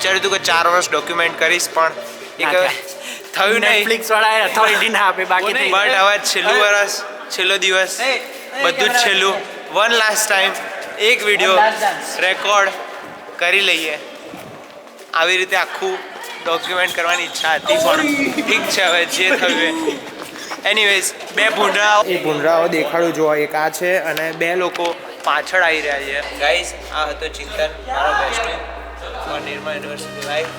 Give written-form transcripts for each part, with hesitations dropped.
વિચાર્યું હતું કે 4 વર્ષ ડોક્યુમેન્ટ કરીશ પણ એક થયું નહીં. નેટફ્લિક્સ વાળાએ અથોરિટી ના આપે બાકી બટ હવે છેલ્લું વર્ષ છેલ્લો દિવસ બધું જ છેલ્લું વન લાસ્ટ ટાઈમ એક વિડીયો રેકોર્ડ કરી લઈએ. આવી રીતે આખું ડોક્યુમેન્ટ કરવાની ઈચ્છા હતી પણ ઠીક છે હવે જે થયું એ. એનીવેઝ બે ભૂંડરાઓ દેખાડું જોવા. એક આ છે અને બે લોકો પાછળ આવી રહ્યા છે. ગાઈઝ આ હતો ચિંતન, મારો best for Nirma university life.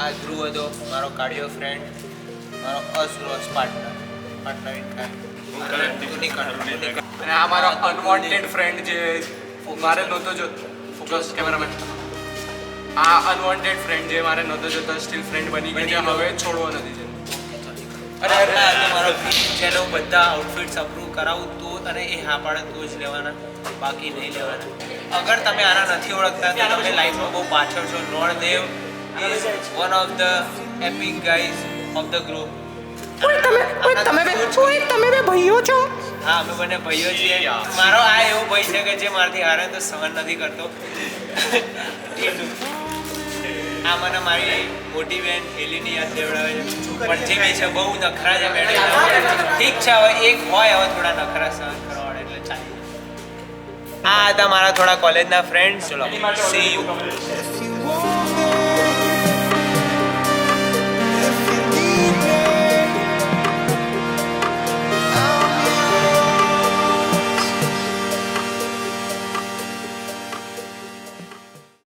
આ ધ્રુવ હતો મારો કાર્ડિયો ફ્રેન્ડ, મારો અસુરોસ પાર્ટનર ઇન ક્રાઇમ. અને આ મારો અનવોન્ટેડ ફ્રેન્ડ જે મારે નહોતો જો ફોકસ કેમેરામેન. આ અનવોન્ટેડ ફ્રેન્ડ જે મારે નહોતો જોતો સ્ટીલ ફ્રેન્ડ બની ગયો છે, હવે છોડવો નથી છે. અને મારો ચેલો બધા આઉટફિટ્સ અપ્રૂવ કરાવું તો અને એ હા પાડે તો જ લેવાના, બાકી નહીં લેવાના. અગર તમે આના નથી ઓળખતા તો તમે લાઈફમાં બહુ પાછળ છો. Noldev is one of the epic guys of the group. તમે બે ભાઈઓ છો? હા, અમે બંને ભાઈઓ છીએ. મારો આ એવો ભાઈ છે કે જે મારાથી હારે તો સહન નથી કરતો. આ મને મારી મોટી બહેન હેલીની યાદ દેવડાવે છે. પણ જે બી છે બહુ નખરા છે મેડમ. ઠીક છે હવે એક હોય હવે થોડા નખરા સહન કરવા પડે એટલે ચાલે. આ હતા મારા થોડા કોલેજના ફ્રેન્ડ્સ. ચલો સી યુ.